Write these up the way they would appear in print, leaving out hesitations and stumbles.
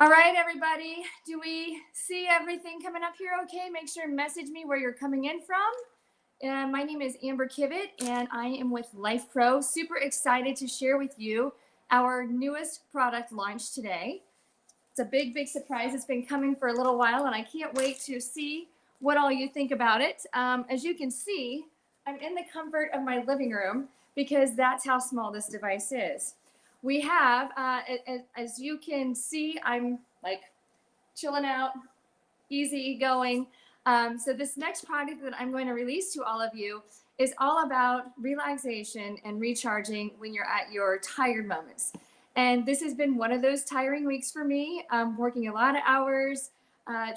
All right, everybody. Do we see everything coming up here okay? Make sure and message me where you're coming in from. My name is Amber Kivett, and I am with Life Pro. Super excited to share with you our newest product launch today. It's a big, big surprise. It's been coming for a little while, and I can't wait to see what all you think about it. As you can see, I'm in the comfort of my living room because that's how small this device is. We have, as you can see, I'm like chilling out, easy going. So this next product that I'm going to release to all of you is all about relaxation and recharging when you're at your tired moments. And this has been one of those tiring weeks for me, working a lot of hours,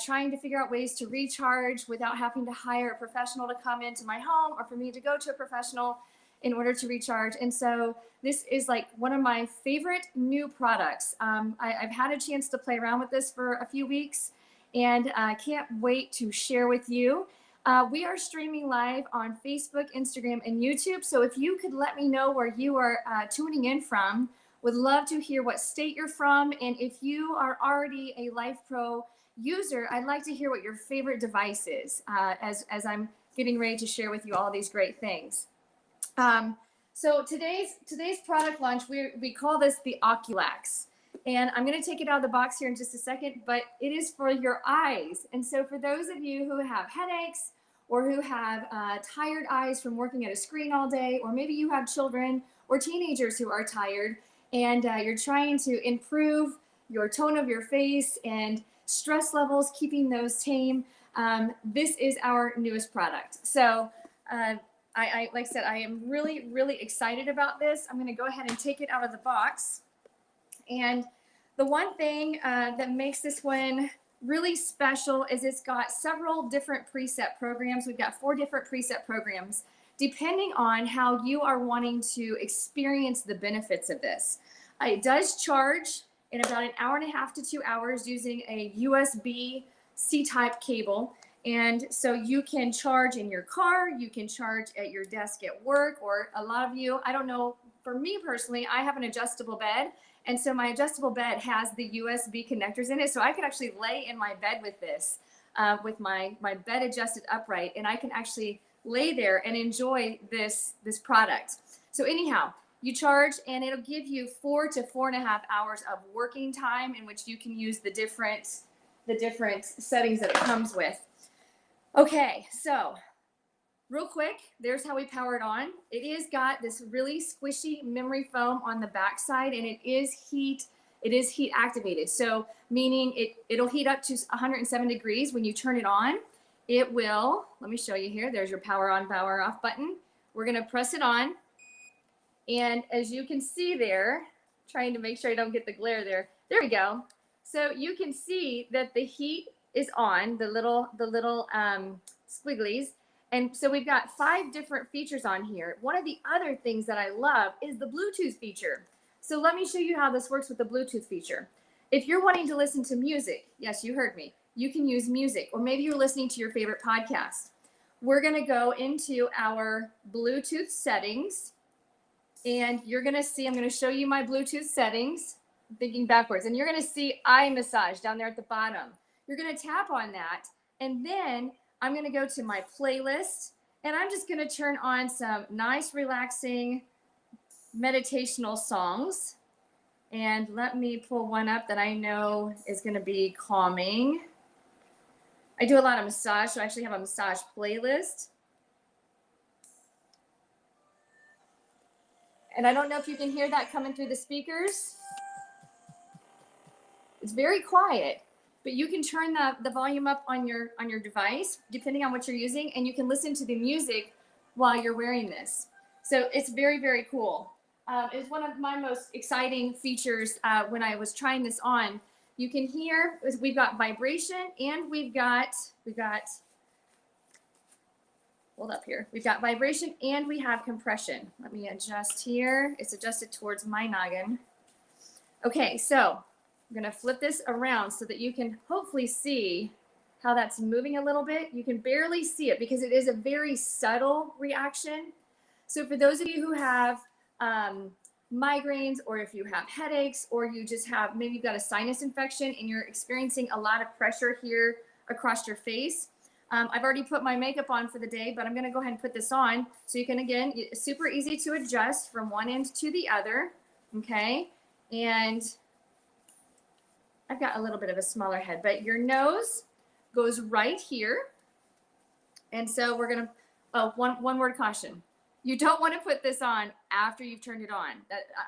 trying to figure out ways to recharge without having to hire a professional to come into my home or for me to go to a professional in order to recharge. And so this is like one of my favorite new products. I've had a chance to play around with this for a few weeks, and I can't wait to share with you. We are streaming live on Facebook, Instagram, and YouTube. So if you could let me know where you are tuning in from, would love to hear what state you're from. And if you are already a Life Pro user, I'd like to hear what your favorite device is as I'm getting ready to share with you all these great things. So today's product launch, we call this the Oculax. And I'm going to take it out of the box here in just a second, but it is for your eyes. And so for those of you who have headaches or who have tired eyes from working at a screen all day, or maybe you have children or teenagers who are tired and you're trying to improve your tone of your face and stress levels, keeping those tame, this is our newest product. So like I said, I am really, really excited about this. I'm going to go ahead and take it out of the box. And the one thing that makes this one really special is it's got several different preset programs. We've got 4 different preset programs, depending on how you are wanting to experience the benefits of this. It does charge in about an hour and a half to 2 hours using a USB C-type cable. And so you can charge in your car, you can charge at your desk at work, or a lot of you, I don't know, for me personally, I have an adjustable bed. And so my adjustable bed has the USB connectors in it. So I can actually lay in my bed with this, with my bed adjusted upright, and I can actually lay there and enjoy this product. So anyhow, you charge and it'll give you 4 to 4.5 hours of working time in which you can use the different settings that it comes with. Okay, so real quick, there's how we power it on. It is got this really squishy memory foam on the back side, and it is heat activated. So meaning it'll heat up to 107 degrees when you turn it on. It will, let me show you here. There's your power on, power off button. We're gonna press it on. And as you can see there, trying to make sure I don't get the glare there. There we go. So you can see that the heat is on, the little squigglies. And so we've got 5 different features on here. One of the other things that I love is the Bluetooth feature. So let me show you how this works with the Bluetooth feature. If you're wanting to listen to music, yes, you heard me, you can use music, or maybe you're listening to your favorite podcast. We're gonna go into our Bluetooth settings, and you're gonna see, I'm gonna show you my Bluetooth settings, I'm thinking backwards, and you're gonna see eye massage down there at the bottom. You're gonna tap on that, and then I'm gonna go to my playlist, and I'm just gonna turn on some nice, relaxing, meditational songs. And let me pull one up that I know is gonna be calming. I do a lot of massage, so I actually have a massage playlist. And I don't know if you can hear that coming through the speakers. It's very quiet. But you can turn the volume up on your device, depending on what you're using, and you can listen to the music while you're wearing this. So it's very, very cool. It was one of my most exciting features when I was trying this on. You can hear, we've got vibration, and we've got, hold up here. We've got vibration and we have compression. Let me adjust here. It's adjusted towards my noggin. Okay, so I'm gonna flip this around so that you can hopefully see how that's moving a little bit. You can barely see it because it is a very subtle reaction. So for those of you who have migraines, or if you have headaches, or you just have, maybe you've got a sinus infection and you're experiencing a lot of pressure here across your face. I've already put my makeup on for the day, but I'm going to go ahead and put this on so you can, again, it's super easy to adjust from one end to the other. Okay. And I've got a little bit of a smaller head, but your nose goes right here. And so we're going to, oh, one word caution. You don't want to put this on after you've turned it on.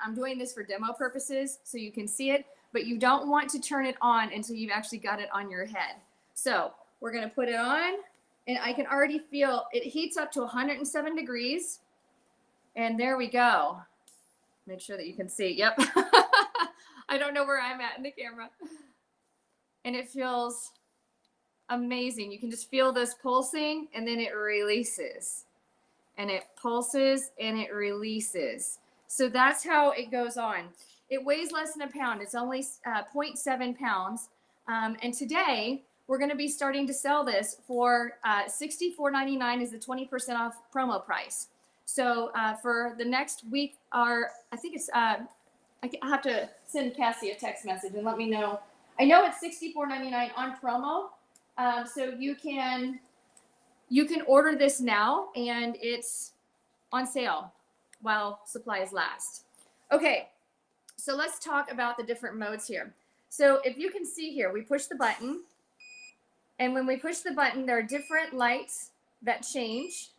I'm doing this for demo purposes so you can see it, but you don't want to turn it on until you've actually got it on your head. So we're going to put it on, and I can already feel it heats up to 107 degrees. And there we go. Make sure that you can see. Yep. I don't know where I'm at in the camera. And it feels amazing. You can just feel this pulsing, and then it releases. And it pulses and it releases. So that's how it goes on. It weighs less than a pound. It's only 0.7 pounds. And today we're going to be starting to sell this for $64.99 is the 20% off promo price. So for the next week, I think it's, I have to send Cassie a text message and let me know. I know it's $64.99 on promo. So you can order this now, and it's on sale while supplies last. Okay, so let's talk about the different modes here. So if you can see here, we push the button, and when we push the button, there are different lights that change.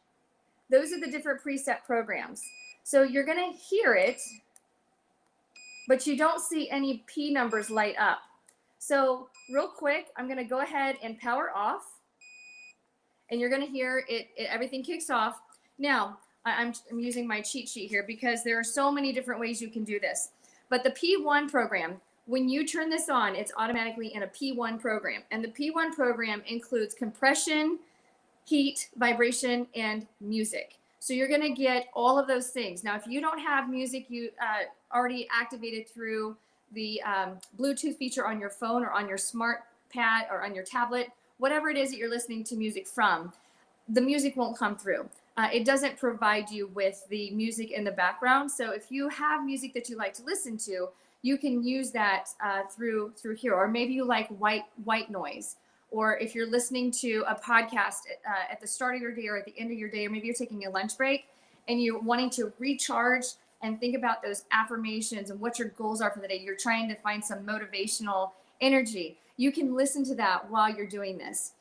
Those are the different preset programs. So you're gonna hear it, but you don't see any P numbers light up. So real quick, I'm gonna go ahead and power off. And you're going to hear it, everything kicks off. Now, I'm using my cheat sheet here because there are so many different ways you can do this. But the P1 program, when you turn this on, it's automatically in a P1 program. And the P1 program includes compression, heat, vibration, and music. So you're going to get all of those things. Now, if you don't have music, you already activated through the Bluetooth feature on your phone or on your smart pad or on your tablet, whatever it is that you're listening to music from, the music won't come through. It doesn't provide you with the music in the background. So if you have music that you like to listen to, you can use that through here. Or maybe you like white noise. Or if you're listening to a podcast at the start of your day or at the end of your day, or maybe you're taking a lunch break and you're wanting to recharge and think about those affirmations and what your goals are for the day. You're trying to find some motivational energy. You can listen to that while you're doing this.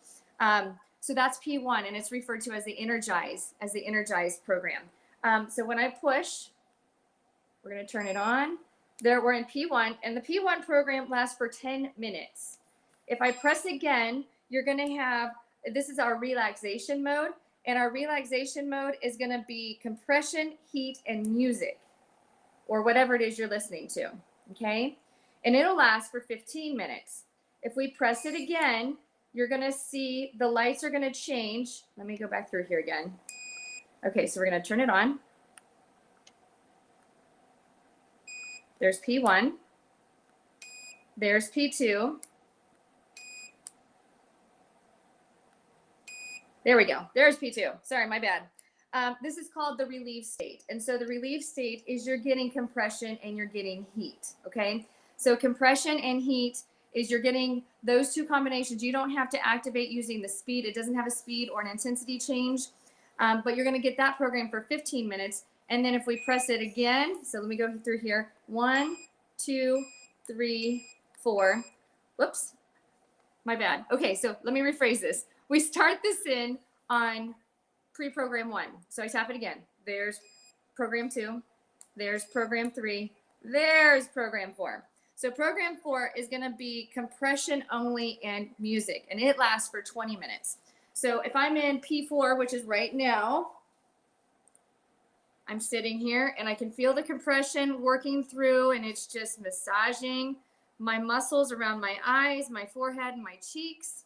So that's P1, and it's referred to as the Energize program. So when I push, we're going to turn it on. There, we're in P1, and the P1 program lasts for 10 minutes. If I press again, you're going to have, this is our relaxation mode, and our relaxation mode is going to be compression, heat, and music, or whatever it is you're listening to, okay? And it'll last for 15 minutes. If we press it again, you're going to see the lights are going to change. Let me go back through here again. Okay, so we're going to turn it on. There's P1. There's P2. There we go. There's P2. Sorry, my bad. This is called the relief state. And so the relief state is you're getting compression and you're getting heat, okay? So compression and heat is you're getting those two combinations. You don't have to activate using the speed. It doesn't have a speed or an intensity change, but you're going to get that program for 15 minutes. And then if we press it again, so let me go through here. 1, 2, 3, 4. Whoops, my bad. Okay, so let me rephrase this. We start this in on pre-program 1. So I tap it again. There's program 2. There's program 3. There's program 4. So program 4 is going to be compression only and music, and it lasts for 20 minutes. So if I'm in P4, which is right now, I'm sitting here and I can feel the compression working through, and it's just massaging my muscles around my eyes, my forehead, and my cheeks.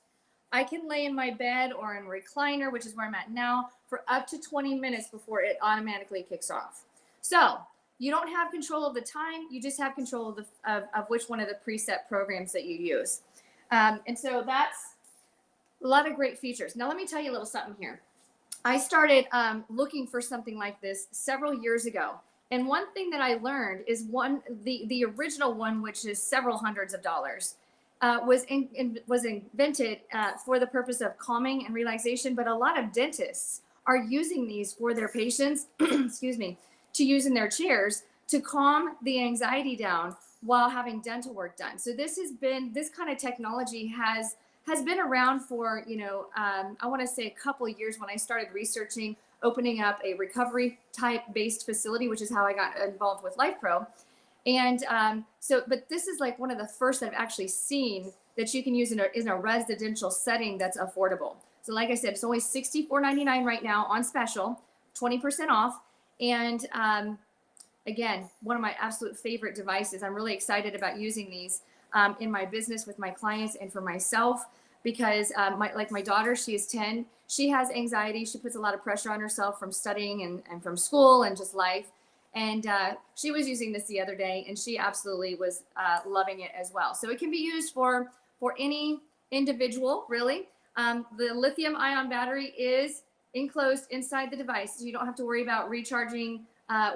I can lay in my bed or in a recliner, which is where I'm at now, for up to 20 minutes before it automatically kicks off. So you don't have control of the time. You just have control of of which one of the preset programs that you use. And so that's a lot of great features. Now, let me tell you a little something here. I started looking for something like this several years ago, And one thing that I learned is the original one, which is several hundreds of dollars, was invented for the purpose of calming and relaxation. But a lot of dentists are using these for their patients, excuse me, to use in their chairs to calm the anxiety down while having dental work done. So this kind of technology has been around for, I want to say a couple of years when I started researching opening up a recovery type based facility, which is how I got involved with LifePro. And but this is like one of the first that I've actually seen that you can use in a residential setting that's affordable. So like I said, it's only $64.99 right now on special, 20% off. And again, one of my absolute favorite devices. I'm really excited about using these in my business with my clients and for myself, because my daughter, she is 10. She has anxiety. She puts a lot of pressure on herself from studying and from school and just life. And she was using this the other day, and she absolutely was loving it as well. So it can be used for any individual, really. The lithium ion battery is enclosed inside the device, so you don't have to worry about recharging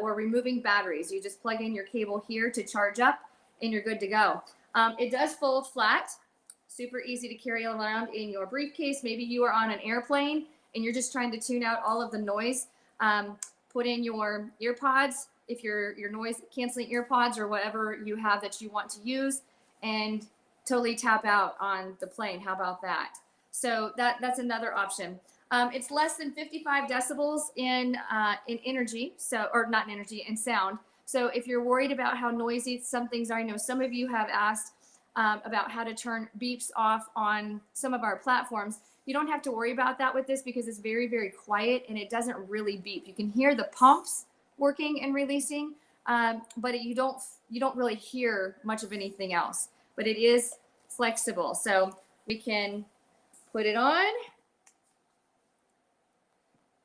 or removing batteries. You just plug in your cable here to charge up, and you're good to go. It does fold flat, super easy to carry around in your briefcase. Maybe you are on an airplane and you're just trying to tune out all of the noise. Put in your ear pods, if your noise canceling ear pods or whatever you have that you want to use, and totally tap out on the plane. How about that? So that's another option. It's less than 55 decibels in energy, or not in energy, in sound. So if you're worried about how noisy some things are, I know some of you have asked about how to turn beeps off on some of our platforms. You don't have to worry about that with this because it's very, very quiet and it doesn't really beep. You can hear the pumps working and releasing, but you don't really hear much of anything else. But it is flexible, so we can put it on.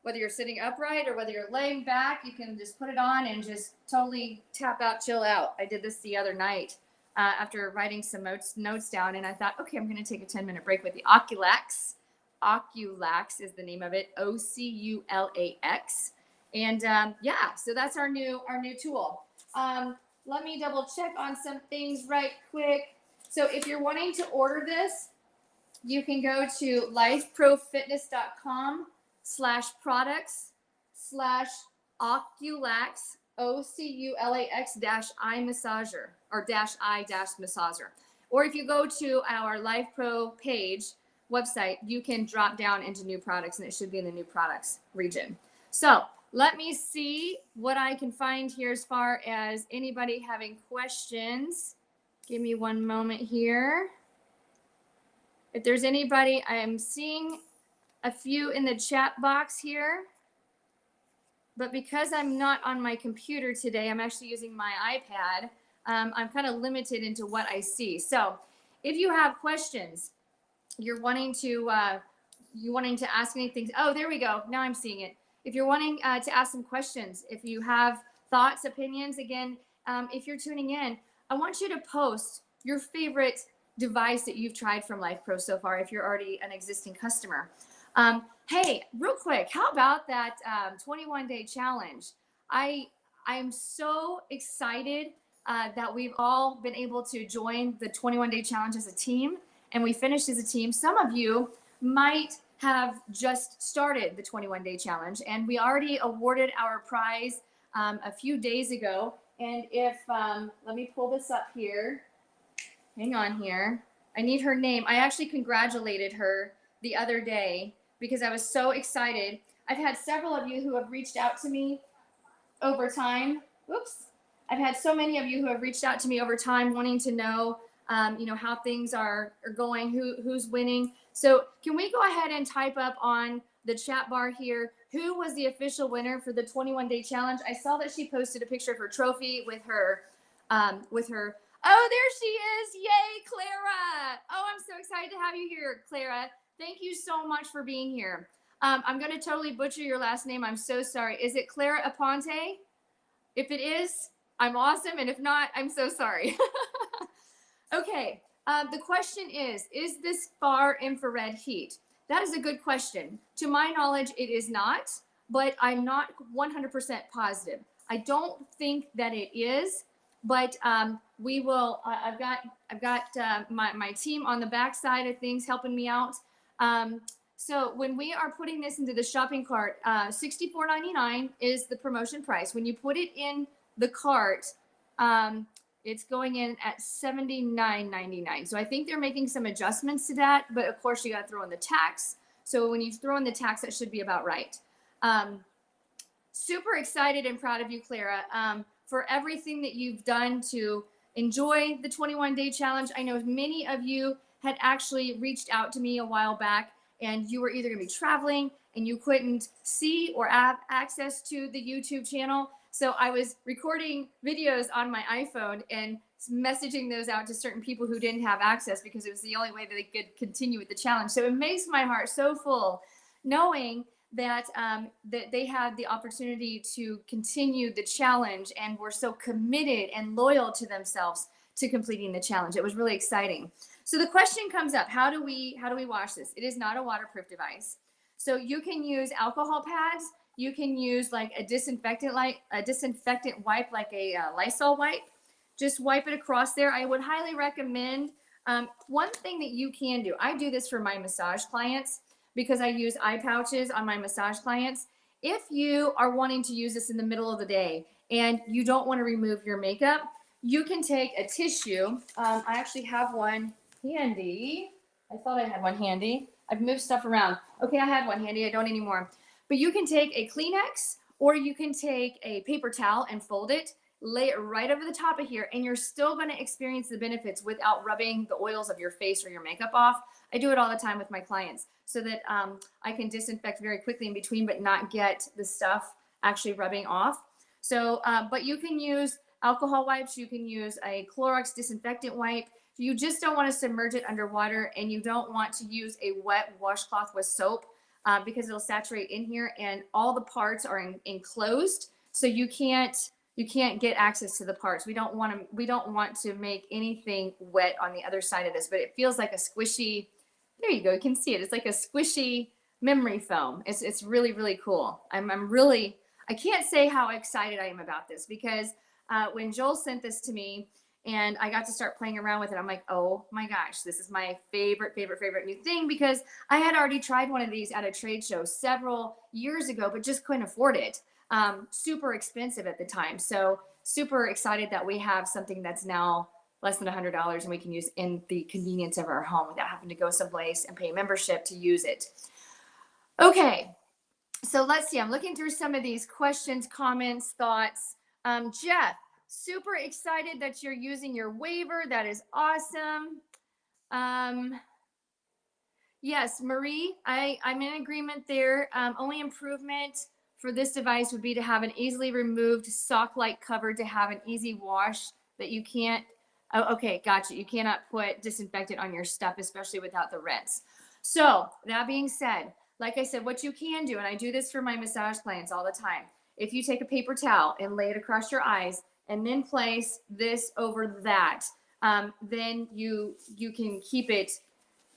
Whether you're sitting upright or whether you're laying back, you can just put it on and just totally tap out, chill out. I did this the other night after writing some notes down, and I thought, okay, I'm going to take a 10-minute break with the Oculax. Oculax is the name of it, Oculax. And yeah, so that's our new tool. Let me double check on some things right quick. So if you're wanting to order this, you can go to lifeprofitness.com/products/Oculax, OCULAX-I massager, or -I massager. Or if you go to our LifePro page website, you can drop down into new products and it should be in the new products region. So let me see what I can find here as far as anybody having questions. Give me one moment here. If there's anybody, I am seeing a few in the chat box here, but because I'm not on my computer today, I'm actually using my iPad. I'm kind of limited into what I see. So if you have questions, you're wanting to ask anything. Oh, there we go. Now I'm seeing it. If you're wanting to ask some questions, if you have thoughts, opinions, again, if you're tuning in, I want you to post your favorite device that you've tried from LifePro so far, if you're already an existing customer. Hey, real quick, how about that 21-day challenge? I'm so excited that we've all been able to join the 21-day challenge as a team, and we finished as a team. Some of you might have just started the 21-day challenge, and we already awarded our prize a few days ago. And if, let me pull this up here. Hang on here. I need her name. I actually congratulated her the other day because I was so excited. I've had several of you who have reached out to me over time. Whoops. I've had so many of you who have reached out to me over time wanting to know, how things are going, who's winning. So can we go ahead and type up on the chat bar here, who was the official winner for the 21-day challenge? I saw that she posted a picture of her trophy with her, oh, there she is. Yay, Clara. Oh, I'm so excited to have you here, Clara. Thank you so much for being here. I'm going to totally butcher your last name. I'm so sorry. Is it Clara Aponte? If it is, I'm awesome. And if not, I'm so sorry. Okay. The question is this far infrared heat? That is a good question. To my knowledge, it is not, but I'm not 100% positive. I don't think that it is, but we will. I've got my team on the back side of things helping me out. So when we are putting this into the shopping cart, $64.99 is the promotion price. When you put it in the cart, it's going in at $79.99. So I think they're making some adjustments to that, but of course you got to throw in the tax. So when you throw in the tax, that should be about right. Super excited and proud of you, Clara, for everything that you've done to enjoy the 21-day challenge. I know many of you had actually reached out to me a while back, and you were either going to be traveling and you couldn't see or have access to the YouTube channel. So I was recording videos on my iPhone and messaging those out to certain people who didn't have access because it was the only way that they could continue with the challenge. So it makes my heart so full knowing that that they had the opportunity to continue the challenge and were so committed and loyal to themselves to completing the challenge. It was really exciting. So the question comes up, how do we wash this? It is not a waterproof device. So you can use alcohol pads. You can use like a disinfectant wipe, like a Lysol wipe. Just wipe it across there. I would highly recommend one thing that you can do. I do this for my massage clients because I use eye pouches on my massage clients. If you are wanting to use this in the middle of the day and you don't want to remove your makeup, you can take a tissue. I actually have one handy. I thought I had one handy. I've moved stuff around. Okay, I had one handy. I don't anymore. But you can take a Kleenex or you can take a paper towel and fold it, lay it right over the top of here, and you're still going to experience the benefits without rubbing the oils of your face or your makeup off. I do it all the time with my clients so that I can disinfect very quickly in between, but not get the stuff actually rubbing off. So, but you can use alcohol wipes. You can use a Clorox disinfectant wipe. You just don't want to submerge it underwater, and you don't want to use a wet washcloth with soap because it'll saturate in here, and all the parts are enclosed, so you can't get access to the parts. We don't want to make anything wet on the other side of this, but it feels like a squishy. There you go. You can see it. It's like a squishy memory foam. It's really, really cool. I can't say how excited I am about this because when Joel sent this to me and I got to start playing around with it, I'm like, oh my gosh, this is my favorite new thing because I had already tried one of these at a trade show several years ago, but just couldn't afford it. Super expensive at the time. So super excited that we have something that's now less than $100 and we can use in the convenience of our home without having to go someplace and pay a membership to use it. Okay, so let's see. I'm looking through some of these questions, comments, thoughts. Jeff, super excited that you're using your waiver. That is awesome. Yes, Marie, I'm in agreement there. Only improvement for this device would be to have an easily removed sock-like cover to have an easy wash that you can't. Oh, okay, gotcha. You cannot put disinfectant on your stuff, especially without the rinse. So that being said, like I said, what you can do, and I do this for my massage clients all the time. If you take a paper towel and lay it across your eyes and then place this over that, then you can keep it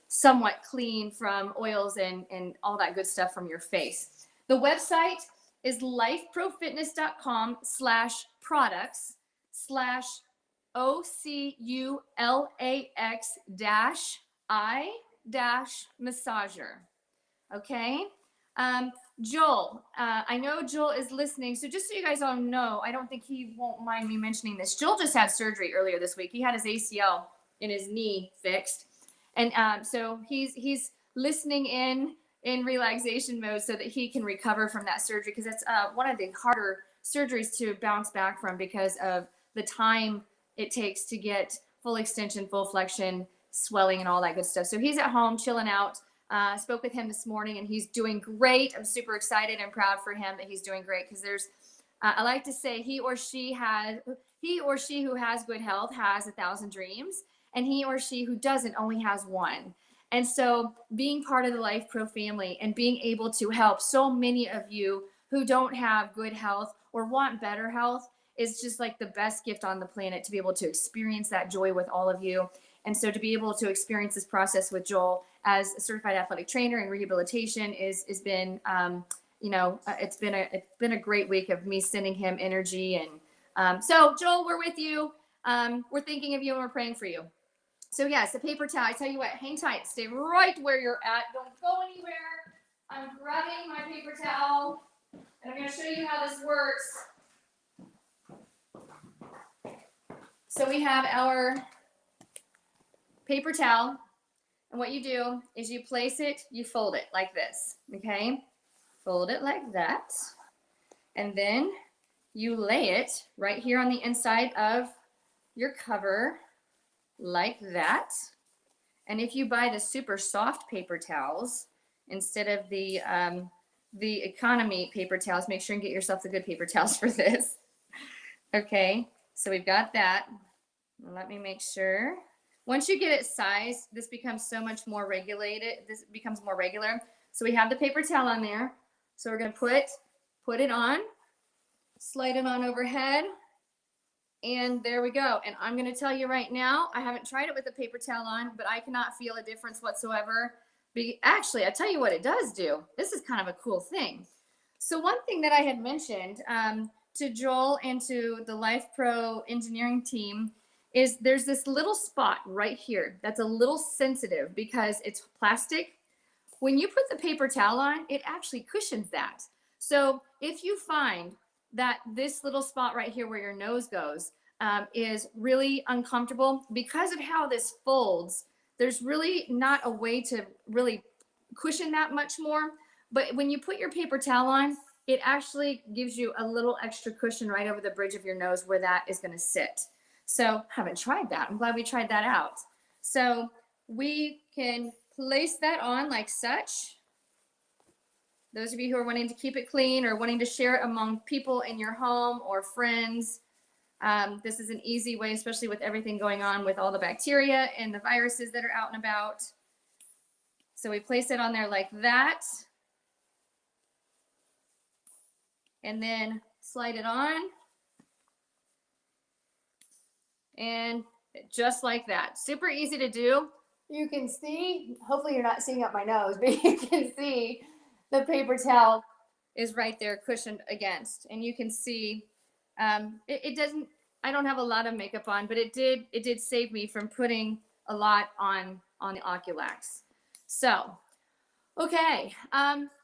somewhat clean from oils and all that good stuff from your face. The website is lifeprofitness.com/products/OCULAX-I-massager. Okay. Joel, I know Joel is listening. So just so you guys all know, I don't think he won't mind me mentioning this. Joel just had surgery earlier this week. He had his ACL in his knee fixed. And so he's listening in relaxation mode so that he can recover from that surgery because it's one of the harder surgeries to bounce back from because of the time it takes to get full extension, full flexion, swelling, and all that good stuff. So he's at home chilling out. Spoke with him this morning and he's doing great. I'm super excited and proud for him that he's doing great because there's, I like to say he or she who has good health has 1,000 dreams, and he or she who doesn't only has one. And so being part of the Life Pro family and being able to help so many of you who don't have good health or want better health is just like the best gift on the planet to be able to experience that joy with all of you. And so to be able to experience this process with Joel as a certified athletic trainer and rehabilitation has been it's been a great week of me sending him energy. And so Joel, we're with you. We're thinking of you and we're praying for you. So yes, a paper towel. I tell you what, hang tight, stay right where you're at. Don't go anywhere. I'm grabbing my paper towel and I'm going to show you how this works. So we have our paper towel, and what you do is you place it, you fold it like this, okay? Fold it like that, and then you lay it right here on the inside of your cover like that. And if you buy the super soft paper towels instead of the economy paper towels, make sure and get yourself the good paper towels for this. Okay, so we've got that. Let me make sure. Once you get it sized, this becomes so much more regulated. This becomes more regular. So we have the paper towel on there. So we're going to put it on, slide it on overhead, and there we go. And I'm going to tell you right now, I haven't tried it with the paper towel on, but I cannot feel a difference whatsoever. Actually, I tell you what it does do. This is kind of a cool thing. So one thing that I had mentioned to Joel and to the Life Pro engineering team is there's this little spot right here that's a little sensitive because it's plastic. When you put the paper towel on, it actually cushions that. So if you find that this little spot right here where your nose goes is really uncomfortable because of how this folds, there's really not a way to really cushion that much more. But when you put your paper towel on, it actually gives you a little extra cushion right over the bridge of your nose where that is going to sit. So haven't tried that. I'm glad we tried that out. So we can place that on like such. Those of you who are wanting to keep it clean or wanting to share it among people in your home or friends, this is an easy way, especially with everything going on with all the bacteria and the viruses that are out and about. So we place it on there like that. And then slide it on. And just like that, super easy to do. You can see, hopefully you're not seeing up my nose, but you can see the paper towel is right there cushioned against. And you can see it doesn't, I don't have a lot of makeup on, but it did save me from putting a lot on the Oculax. So, okay,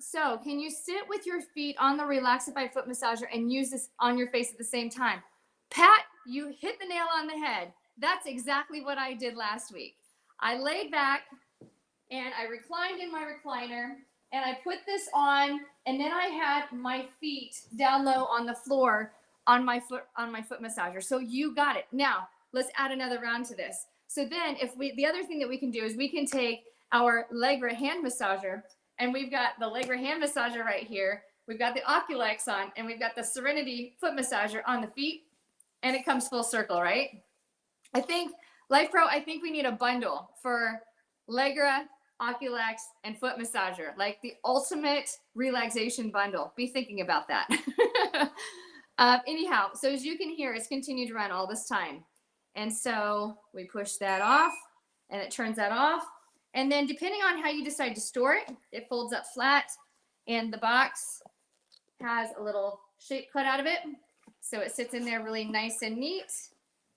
so can you sit with your feet on the Relaxify foot massager and use this on your face at the same time? Pat, you hit the nail on the head. That's exactly what I did last week. I laid back and I reclined in my recliner and I put this on, and then I had my feet down low on the floor on my foot massager. So you got it. Now, let's add another round to this. So then the other thing that we can do is we can take our Legra hand massager, and we've got the Legra hand massager right here. We've got the Oculax on, and we've got the Serenity foot massager on the feet. And it comes full circle, right? I think, Life Pro, I think we need a bundle for Legra, Oculax, and foot massager, like the ultimate relaxation bundle. Be thinking about that. Anyhow, so as you can hear, it's continued to run all this time. And so we push that off, and it turns that off. And then depending on how you decide to store it, it folds up flat, and the box has a little shape cut out of it. So it sits in there really nice and neat.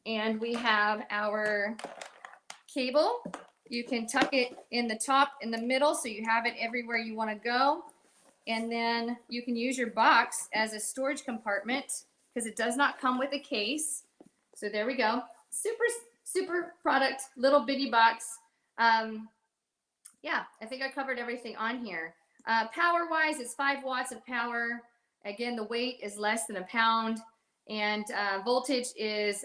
And we have our cable. You can tuck it in the top, in the middle, so you have it everywhere you want to go. And then you can use your box as a storage compartment because it does not come with a case. So there we go. Super, super product, little bitty box. Yeah, I think I covered everything on here. Power-wise, it's 5 watts of power. Again, the weight is less than a pound. And voltage is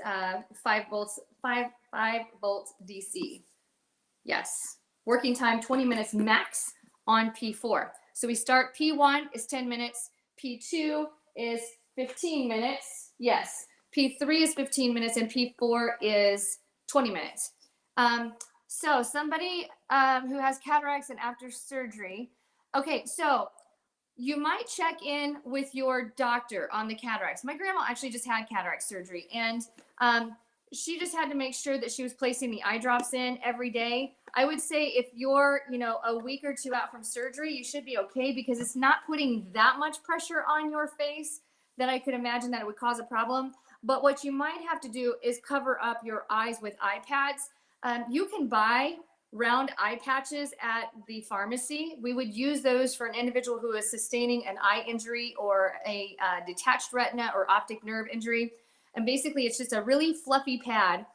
5 volts DC. Yes. Working time 20 minutes max on P4. So we start P1 is 10 minutes. P2 is 15 minutes. Yes. P3 is 15 minutes and P4 is 20 minutes. So somebody who has cataracts and after surgery. Okay, so you might check in with your doctor on the cataracts. My grandma actually just had cataract surgery, and she just had to make sure that she was placing the eye drops in every day. I would say if you're, a week or two out from surgery, you should be okay because it's not putting that much pressure on your face that I could imagine that it would cause a problem. But what you might have to do is cover up your eyes with eye pads. You can buy round eye patches at the pharmacy. We would use those for an individual who is sustaining an eye injury or a detached retina or optic nerve injury. And basically, it's just a really fluffy pad,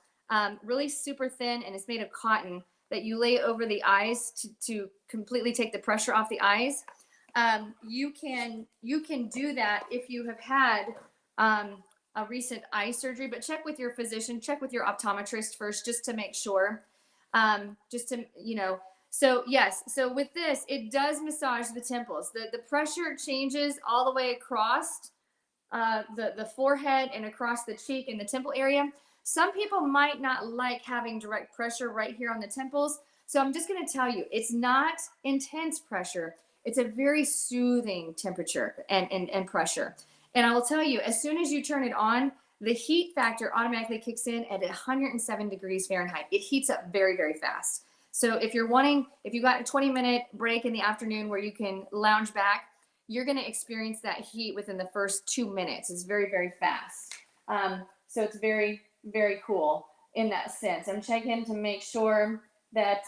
really super thin, and it's made of cotton that you lay over the eyes to completely take the pressure off the eyes. You can do that if you have had a recent eye surgery, but check with your physician, check with your optometrist first, just to make sure. So yes, so with this, it does massage the temples. The pressure changes all the way across the forehead and across the cheek and the temple area. Some people might not like having direct pressure right here on the temples. So I'm just going to tell you, it's not intense pressure. It's a very soothing temperature and pressure. And I will tell you, as soon as you turn it on, the heat factor automatically kicks in at 107 degrees Fahrenheit. It heats up very, very fast. So if you got a 20-minute break in the afternoon where you can lounge back, you're going to experience that heat within the first 2 minutes. It's very, very fast. So it's very, very cool in that sense. I'm checking to make sure that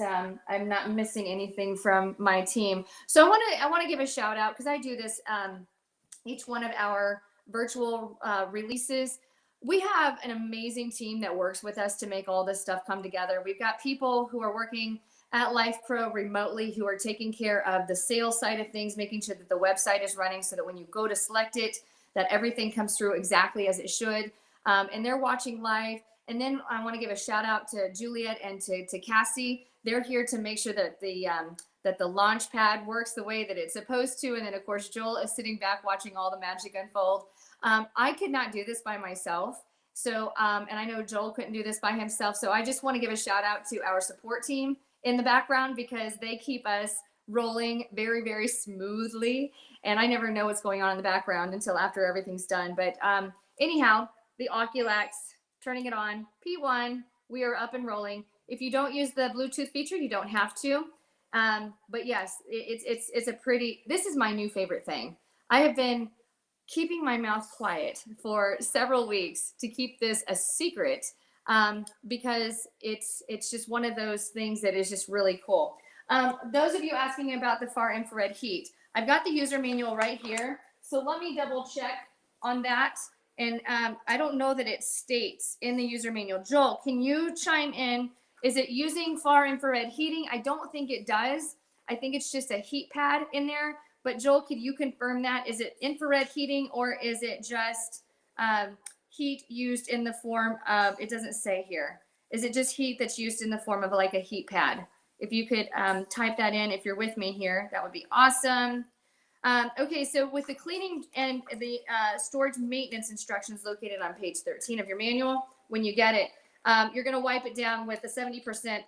I'm not missing anything from my team. So I want to give a shout out because I do this each one of our virtual releases. We have an amazing team that works with us to make all this stuff come together. We've got people who are working at LifePro remotely who are taking care of the sales side of things, making sure that the website is running so that when you go to select it, that everything comes through exactly as it should. And they're watching live. And then I want to give a shout out to Juliet and to Cassie. They're here to make sure that the launch pad works the way that it's supposed to. And then of course, Joel is sitting back watching all the magic unfold. I could not do this by myself. So, and I know Joel couldn't do this by himself. So I just want to give a shout out to our support team in the background because they keep us rolling very, very smoothly. And I never know what's going on in the background until after everything's done. But anyhow, the Oculax, turning it on, P1, we are up and rolling. If you don't use the Bluetooth feature, you don't have to. But yes, this is my new favorite thing. I have been keeping my mouth quiet for several weeks to keep this a secret because it's just one of those things that is just really cool. Those of you asking about the far infrared heat, I've got the user manual right here. So let me double check on that. And I don't know that it states in the user manual. Joel, can you chime in? Is it using far infrared heating? I don't think it does. I think it's just a heat pad in there. But Joel, could you confirm that? Is it infrared heating or is it just heat used in the form of, it doesn't say here. Is it just heat that's used in the form of like a heat pad? If you could type that in, if you're with me here, that would be awesome. Okay, so with the cleaning and the storage maintenance instructions located on page 13 of your manual, when you get it, you're going to wipe it down with a 70%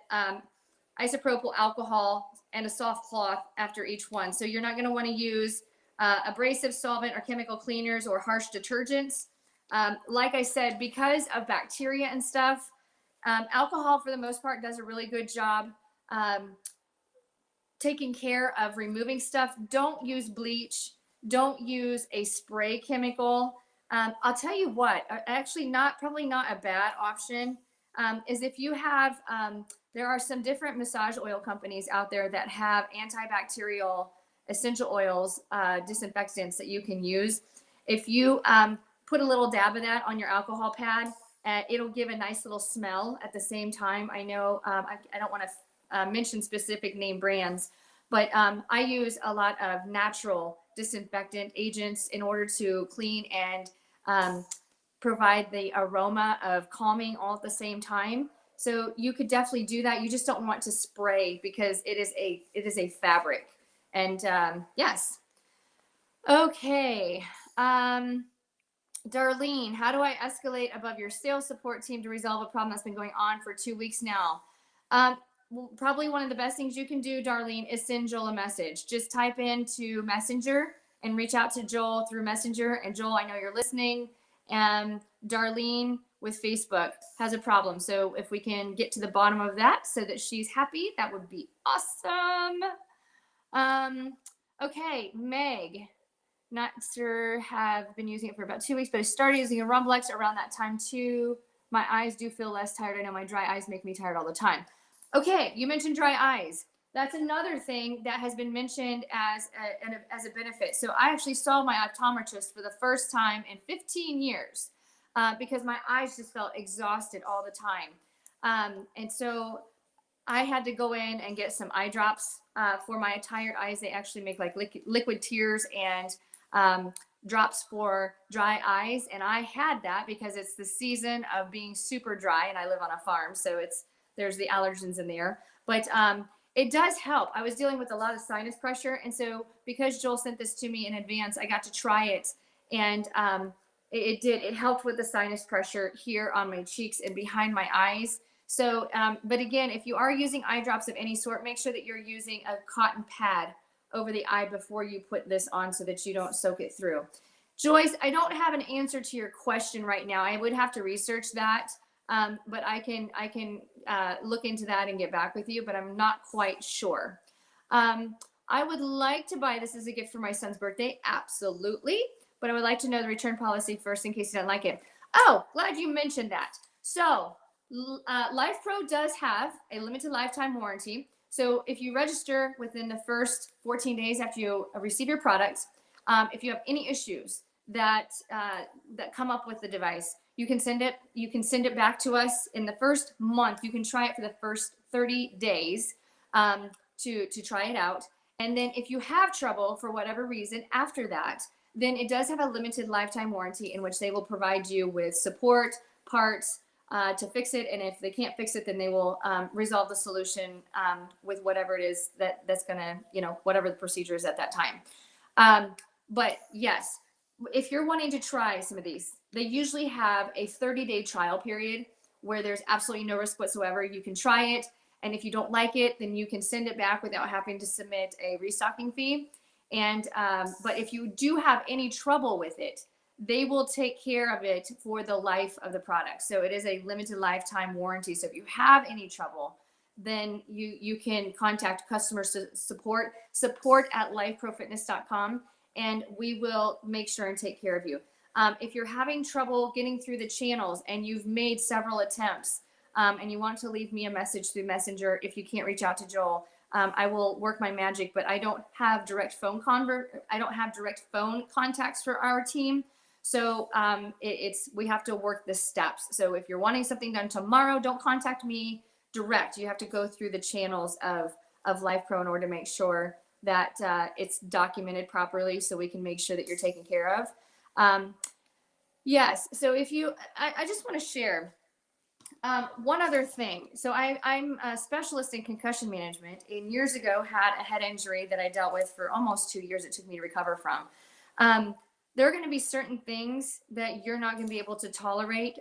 isopropyl alcohol and a soft cloth after each one. So you're not going to want to use abrasive solvent or chemical cleaners or harsh detergents. Like I said, because of bacteria and stuff, alcohol for the most part does a really good job taking care of removing stuff. Don't use bleach. Don't use a spray chemical. I'll tell you what, actually probably not a bad option is if you have, there are some different massage oil companies out there that have antibacterial essential oils, disinfectants that you can use. If you put a little dab of that on your alcohol pad, it'll give a nice little smell at the same time. I know I don't want to mention specific name brands, but I use a lot of natural disinfectant agents in order to clean and provide the aroma of calming all at the same time. So you could definitely do that. You just don't want to spray because it is a fabric. And yes. Okay. Darlene, how do I escalate above your sales support team to resolve a problem that's been going on for 2 weeks now? Probably one of the best things you can do, Darlene, is send Joel a message. Just type into Messenger and reach out to Joel through Messenger. And Joel, I know you're listening. And Darlene with Facebook has a problem. So if we can get to the bottom of that so that she's happy, that would be awesome. Okay, Meg, not sure, have been using it for about 2 weeks, but I started using a Rumblex around that time too. My eyes do feel less tired. I know my dry eyes make me tired all the time. Okay, you mentioned dry eyes. That's another thing that has been mentioned as a benefit. So I actually saw my optometrist for the first time in 15 years because my eyes just felt exhausted all the time. And so I had to go in and get some eye drops for my tired eyes. They actually make like liquid tears and drops for dry eyes. And I had that because it's the season of being super dry and I live on a farm. So there's the allergens in there. But it does help. I was dealing with a lot of sinus pressure. And so because Joel sent this to me in advance, I got to try it. And it helped with the sinus pressure here on my cheeks and behind my eyes. So, but again, if you are using eye drops of any sort, make sure that you're using a cotton pad over the eye before you put this on so that you don't soak it through. Joyce, I don't have an answer to your question right now. I would have to research that. But I can look into that and get back with you, but I'm not quite sure. I would like to buy this as a gift for my son's birthday. Absolutely. But I would like to know the return policy first in case you don't like it. Oh, glad you mentioned that. So LifePro does have a limited lifetime warranty. So if you register within the first 14 days after you receive your product, if you have any issues that come up with the device, you can send it back to us in the first month. You can try it for the first 30 days to try it out. And then if you have trouble for whatever reason after that, then it does have a limited lifetime warranty in which they will provide you with support, parts to fix it. And if they can't fix it, then they will resolve the solution with whatever it is that's gonna, whatever the procedure is at that time. But yes, if you're wanting to try some of these, they usually have a 30-day trial period where there's absolutely no risk whatsoever. You can try it. And if you don't like it, then you can send it back without having to submit a restocking fee. And, but if you do have any trouble with it, they will take care of it for the life of the product. So it is a limited lifetime warranty. So if you have any trouble, then you can contact customer support at lifeprofitness.com, and we will make sure and take care of you. If you're having trouble getting through the channels and you've made several attempts and you want to leave me a message through Messenger, if you can't reach out to Joel, I will work my magic, but I don't have direct phone contacts for our team. So we have to work the steps. So if you're wanting something done tomorrow, don't contact me direct. You have to go through the channels of LifePro in order to make sure that it's documented properly so we can make sure that you're taken care of. Yes. So I just want to share one other thing. So I'm a specialist in concussion management, and years ago had a head injury that I dealt with for almost 2 years. It took me to recover from. There are going to be certain things that you're not going to be able to tolerate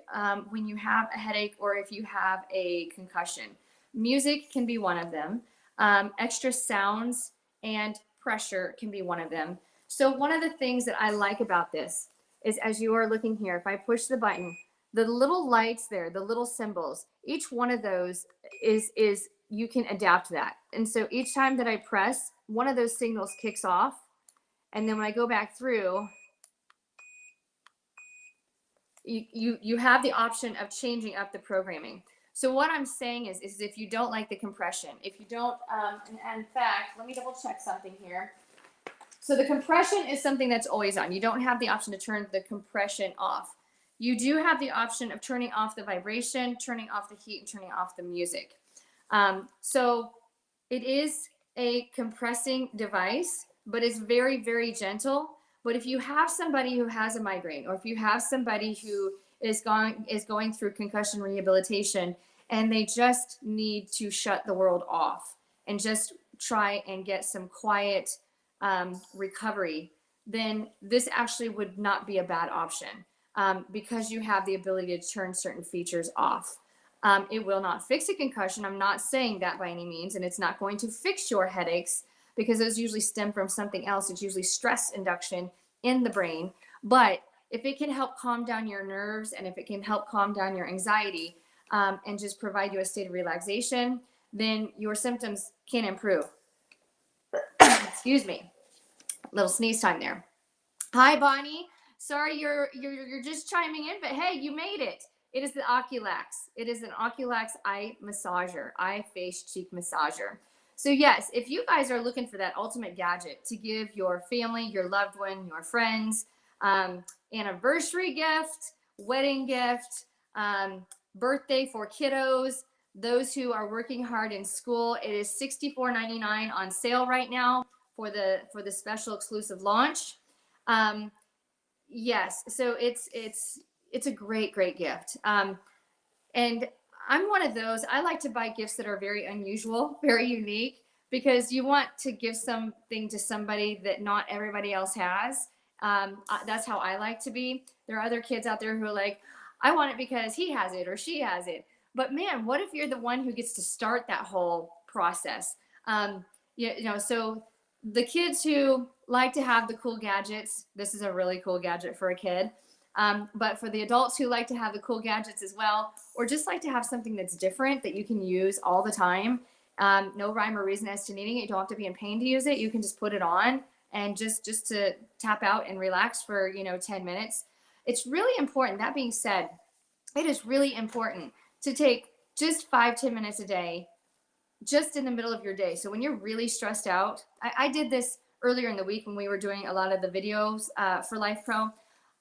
when you have a headache or if you have a concussion. Music can be one of them. Extra sounds and pressure can be one of them. So one of the things that I like about this is, as you are looking here, if I push the button, the little lights there, the little symbols, each one of those is you can adapt that. And so each time that I press, one of those signals kicks off. And then when I go back through, you have the option of changing up the programming. So what I'm saying is if you don't like the compression, if you don't, and in fact, let me double check something here. So the compression is something that's always on. You don't have the option to turn the compression off. You do have the option of turning off the vibration, turning off the heat, and turning off the music. So it is a compressing device, but it's very, very gentle. But if you have somebody who has a migraine, or if you have somebody who is going through concussion rehabilitation and they just need to shut the world off and just try and get some quiet recovery, then this actually would not be a bad option because you have the ability to turn certain features off. It will not fix a concussion. I'm not saying that by any means, and it's not going to fix your headaches because those usually stem from something else. It's usually stress induction in the brain, but if it can help calm down your nerves and if it can help calm down your anxiety and just provide you a state of relaxation, then your symptoms can improve. Excuse me, little sneeze time there. Hi, Bonnie. Sorry, you're just chiming in, but hey, you made it. It is the Oculax. It is an Oculax eye massager, eye, face, cheek massager. So yes, if you guys are looking for that ultimate gadget to give your family, your loved one, your friends, anniversary gift, wedding gift, birthday for kiddos, those who are working hard in school, it is $64.99 on sale right now for the special exclusive launch. Yes, so it's a great gift. And I'm one of those. I like to buy gifts that are very unusual, very unique, because you want to give something to somebody that not everybody else has. That's how I like to be. There are other kids out there who are like, I want it because he has it or she has it. But man, what if you're the one who gets to start that whole process? So the kids who like to have the cool gadgets, this is a really cool gadget for a kid. But for the adults who like to have the cool gadgets as well, or just like to have something that's different that you can use all the time, no rhyme or reason as to needing it. You don't have to be in pain to use it. You can just put it on and just to tap out and relax for 10 minutes. It's really important. That being said, it is really important to take just 5-10 minutes a day, just in the middle of your day. So when you're really stressed out, I did this earlier in the week when we were doing a lot of the videos for Life Pro.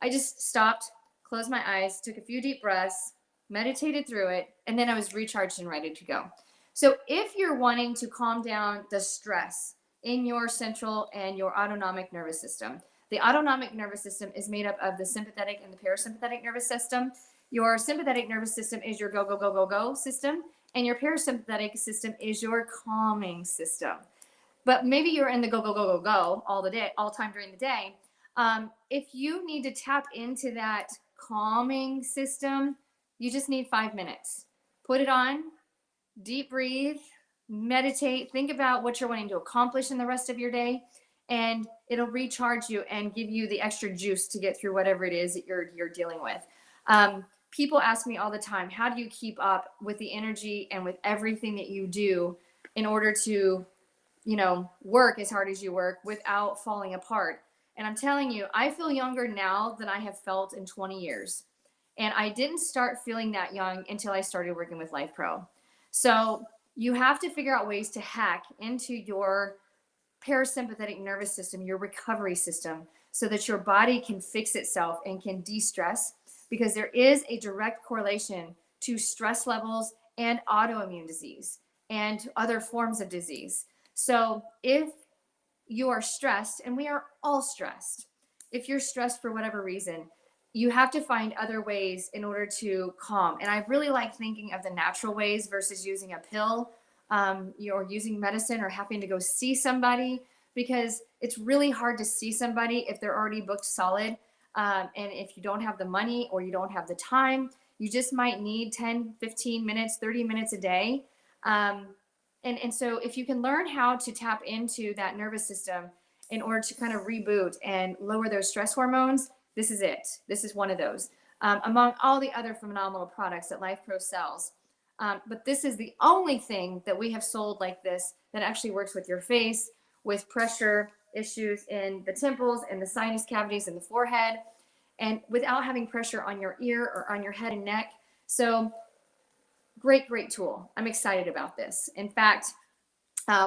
I just stopped, closed my eyes, took a few deep breaths, meditated through it, and then I was recharged and ready to go. So if you're wanting to calm down the stress in your central and your autonomic nervous system, the autonomic nervous system is made up of the sympathetic and the parasympathetic nervous system. Your sympathetic nervous system is your go, go, go, go, go system, and your parasympathetic system is your calming system. But maybe you're in the go, go, go, go, go all the day, all time during the day. If you need to tap into that calming system, you just need 5 minutes. Put it on, deep breathe, meditate, think about what you're wanting to accomplish in the rest of your day, and it'll recharge you and give you the extra juice to get through whatever it is that you're dealing with. People ask me all the time, how do you keep up with the energy and with everything that you do in order to, work as hard as you work without falling apart? And I'm telling you, I feel younger now than I have felt in 20 years. And I didn't start feeling that young until I started working with Life Pro. So you have to figure out ways to hack into your parasympathetic nervous system, your recovery system, so that your body can fix itself and can de-stress, because there is a direct correlation to stress levels and autoimmune disease and other forms of disease. So if you are stressed, and we are all stressed, if you're stressed for whatever reason, you have to find other ways in order to calm. And I really like thinking of the natural ways versus using a pill, or using medicine, or having to go see somebody, because it's really hard to see somebody if they're already booked solid. And if you don't have the money or you don't have the time, you just might need 10, 15 minutes, 30 minutes a day. And so if you can learn how to tap into that nervous system in order to kind of reboot and lower those stress hormones, this is it. This is one of those, among all the other phenomenal products that Life Pro sells. But this is the only thing that we have sold like this that actually works with your face, with pressure issues in the temples and the sinus cavities and the forehead, and without having pressure on your ear or on your head and neck. So great tool. I'm excited about this. In fact,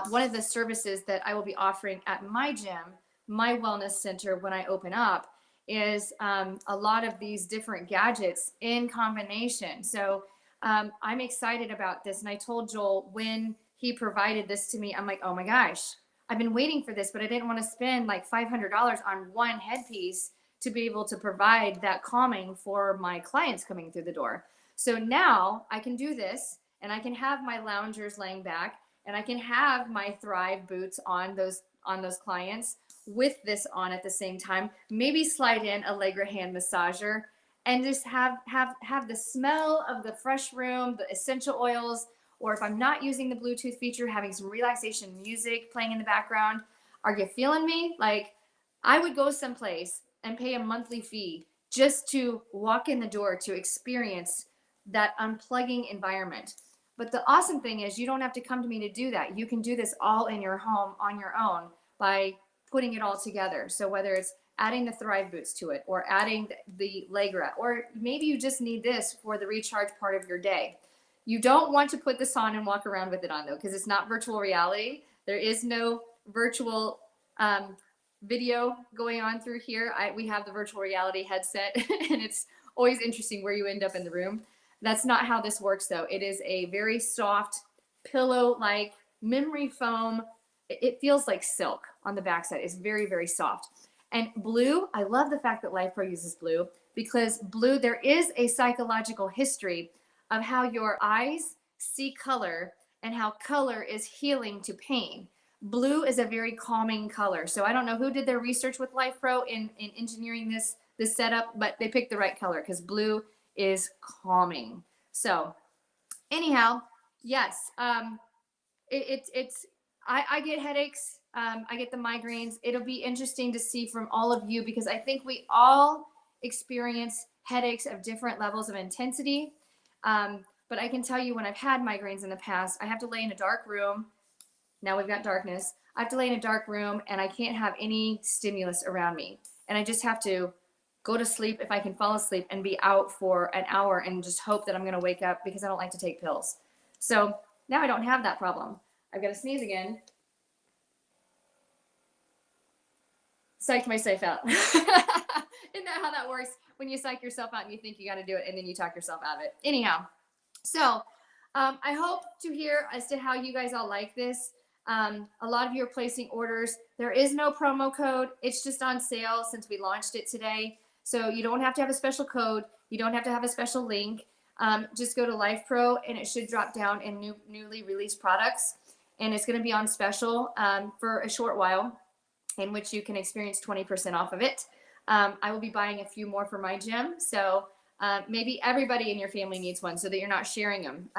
one of the services that I will be offering at my gym, my wellness center, when I open up, is a lot of these different gadgets in combination. So I'm excited about this. And I told Joel when he provided this to me, I'm like, oh my gosh, I've been waiting for this, but I didn't want to spend like $500 on one headpiece to be able to provide that calming for my clients coming through the door. So now I can do this, and I can have my loungers laying back, and I can have my Thrive boots on those clients with this on at the same time. Maybe slide in a Allegra hand massager, and just have the smell of the fresh room, the essential oils, or if I'm not using the Bluetooth feature, having some relaxation music playing in the background. Are you feeling me? Like, I would go someplace and pay a monthly fee just to walk in the door to experience that unplugging environment. But the awesome thing is you don't have to come to me to do that. You can do this all in your home on your own by putting it all together. So whether it's adding the Thrive boots to it or adding the Legra, or maybe you just need this for the recharge part of your day. You don't want to put this on and walk around with it on though, because it's not virtual reality. There is no virtual video going on through here. We have the virtual reality headset and it's always interesting where you end up in the room. That's not how this works though. It is a very soft pillow-like memory foam. It feels like silk on the backside. It's very, very soft. And blue, I love the fact that LifePro uses blue, because blue, there is a psychological history of how your eyes see color and how color is healing to pain. Blue is a very calming color. So I don't know who did their research with LifePro in engineering this setup, but they picked the right color because blue is calming. So anyhow, yes, I get headaches. I get the migraines. It'll be interesting to see from all of you, because I think we all experience headaches of different levels of intensity. But I can tell you, when I've had migraines in the past, I have to lay in a dark room. Now we've got darkness. I have to lay in a dark room and I can't have any stimulus around me. And I just have to go to sleep if I can fall asleep and be out for an hour and just hope that I'm going to wake up, because I don't like to take pills. So now I don't have that problem. I've got to sneeze again. Psyched myself out. Isn't that how that works? When you psych yourself out and you think you got to do it and then you talk yourself out of it. Anyhow, so I hope to hear as to how you guys all like this. A lot of you are placing orders. There is no promo code. It's just on sale since we launched it today. So you don't have to have a special code. You don't have to have a special link. Just go to LifePro and it should drop down in newly released products. And it's going to be on special for a short while, in which you can experience 20% off of it. I will be buying a few more for my gym. So maybe everybody in your family needs one so that you're not sharing them.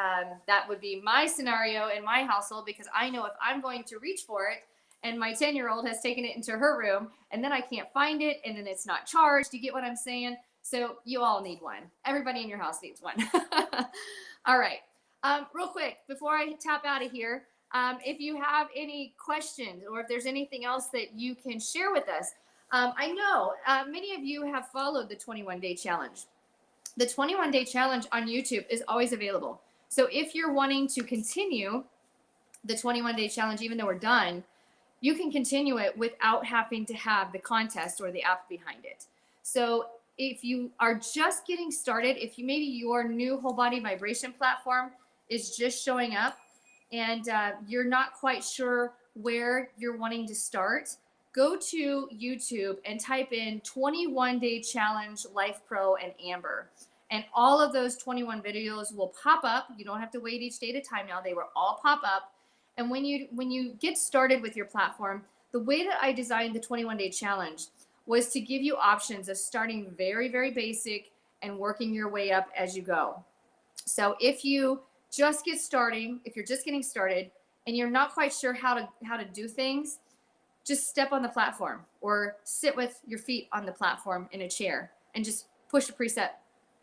That would be my scenario in my household, because I know if I'm going to reach for it and my 10-year-old has taken it into her room and then I can't find it and then it's not charged. You get what I'm saying? So you all need one. Everybody in your house needs one. All right. Real quick, before I tap out of here, if you have any questions or if there's anything else that you can share with us, I know many of you have followed the 21-day challenge. The 21-day challenge on YouTube is always available. So if you're wanting to continue the 21-day challenge, even though we're done, you can continue it without having to have the contest or the app behind it. So if you are just getting started, if you maybe your new whole body vibration platform is just showing up and you're not quite sure where you're wanting to start, go to YouTube and type in 21-day challenge LifePro and Amber. And all of those 21 videos will pop up. You don't have to wait each day at a time now. They will all pop up. And when you get started with your platform, the way that I designed the 21-day challenge was to give you options of starting very, very basic and working your way up as you go. So if you just get starting, if you're just getting started and you're not quite sure how to do things, just step on the platform or sit with your feet on the platform in a chair and just push the preset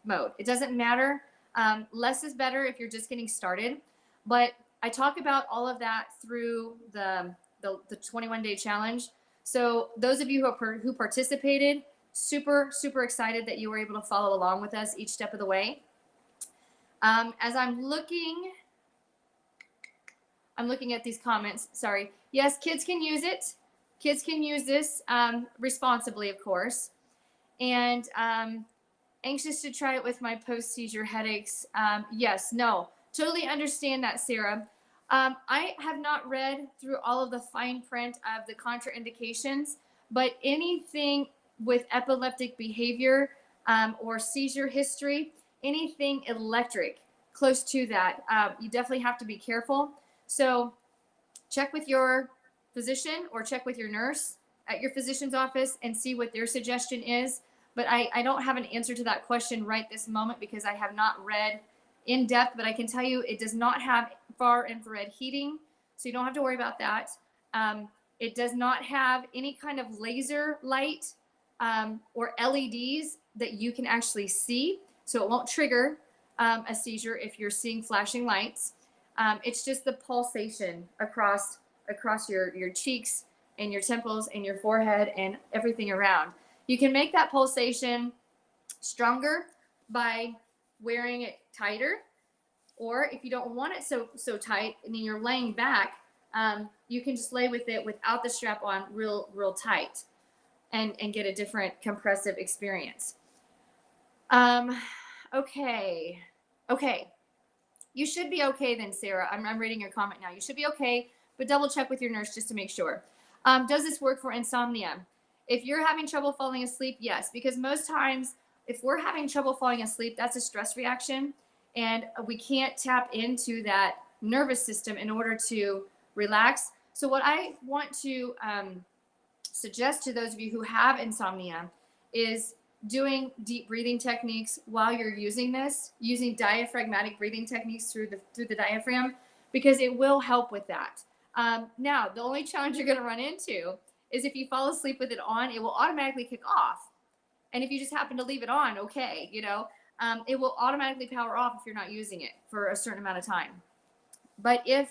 mode. It doesn't matter. Less is better if you're just getting started. But I talk about all of that through the 21-day challenge. So those of you who participated, super, super excited that you were able to follow along with us each step of the way. As I'm looking at these comments. Sorry. Yes, kids can use it. Kids can use this responsibly, of course. And anxious to try it with my post-seizure headaches. Yes, no, totally understand that, Sarah. I have not read through all of the fine print of the contraindications, but anything with epileptic behavior or seizure history, anything electric close to that, you definitely have to be careful. So check with your physician or check with your nurse at your physician's office and see what their suggestion is. But I don't have an answer to that question right this moment because I have not read in depth, but I can tell you it does not have far infrared heating, so you don't have to worry about that. It does not have any kind of laser light or LEDs that you can actually see, so it won't trigger a seizure if you're seeing flashing lights. It's just the pulsation across your cheeks and your temples and your forehead and everything around. You can make that pulsation stronger by wearing it tighter, or if you don't want it so tight and then you're laying back, you can just lay with it without the strap on real tight and get a different compressive experience. Okay. You should be okay then, Sarah. I'm reading your comment now. You should be okay, but double check with your nurse just to make sure. Does this work for insomnia? If you're having trouble falling asleep, yes, because most times if we're having trouble falling asleep, that's a stress reaction, and we can't tap into that nervous system in order to relax. So what I want to suggest to those of you who have insomnia is doing deep breathing techniques while you're using this, using diaphragmatic breathing techniques through the diaphragm, because it will help with that. Now, the only challenge you're going to run into is if you fall asleep with it on, it will automatically kick off. And if you just happen to leave it on, okay, it will automatically power off if you're not using it for a certain amount of time. But if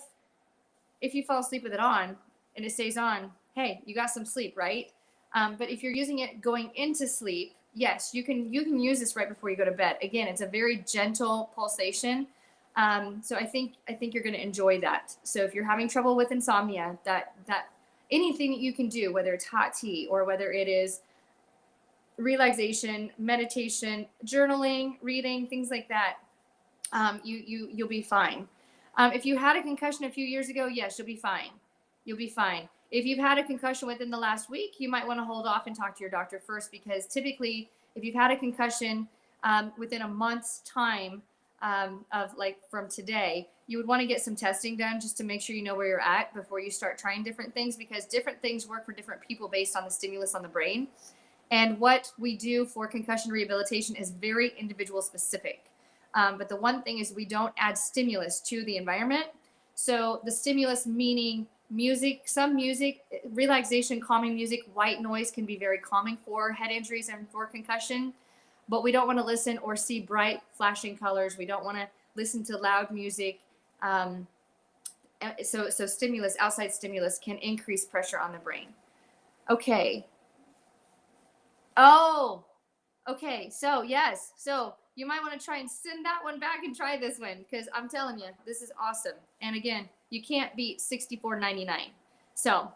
you fall asleep with it on and it stays on, hey, you got some sleep, right? But if you're using it going into sleep, yes, you can use this right before you go to bed. Again, it's a very gentle pulsation. So I think you're going to enjoy that. So if you're having trouble with insomnia, that anything that you can do, whether it's hot tea or whether it is relaxation, meditation, journaling, reading, things like that, you'll be fine. If you had a concussion a few years ago, yes, you'll be fine. You'll be fine. If you've had a concussion within the last week, you might want to hold off and talk to your doctor first, because typically if you've had a concussion within a month's time of like from today, you would want to get some testing done just to make sure you know where you're at before you start trying different things, because different things work for different people based on the stimulus on the brain. And what we do for concussion rehabilitation is very individual specific. But the one thing is we don't add stimulus to the environment. So the stimulus meaning music, some music, relaxation, calming music, white noise can be very calming for head injuries and for concussion. But we don't want to listen or see bright flashing colors. We don't want to listen to loud music. So stimulus, outside stimulus, can increase pressure on the brain. Okay. Oh, okay. So yes. So you might want to try and send that one back and try this one, because I'm telling you, this is awesome. And again, you can't beat $64.99. So,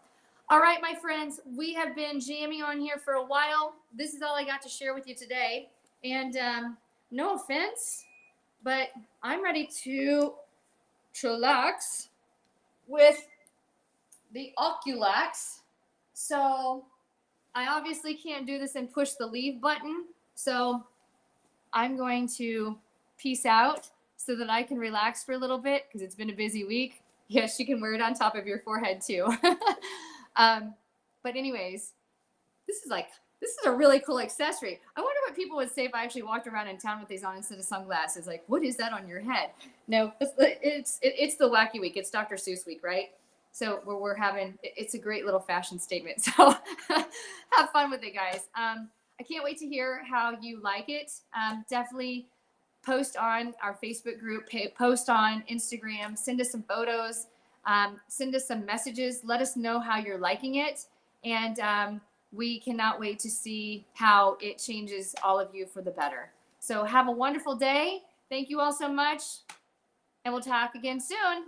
all right, my friends, we have been jamming on here for a while. This is all I got to share with you today. And no offense, but I'm ready to chillax with the Oculax. So I obviously can't do this and push the leave button. So I'm going to peace out so that I can relax for a little bit, because it's been a busy week. Yes, you can wear it on top of your forehead too. But anyways, this is a really cool accessory. I wonder what people would say if I actually walked around in town with these on instead of sunglasses. Like, what is that on your head? No, it's the wacky week. It's Dr. Seuss week, right? So we're having, it's a great little fashion statement. So have fun with it, guys. I can't wait to hear how you like it. Definitely post on our Facebook group, post on Instagram, send us some photos, send us some messages. Let us know how you're liking it. And we cannot wait to see how it changes all of you for the better. So have a wonderful day. Thank you all so much. And we'll talk again soon.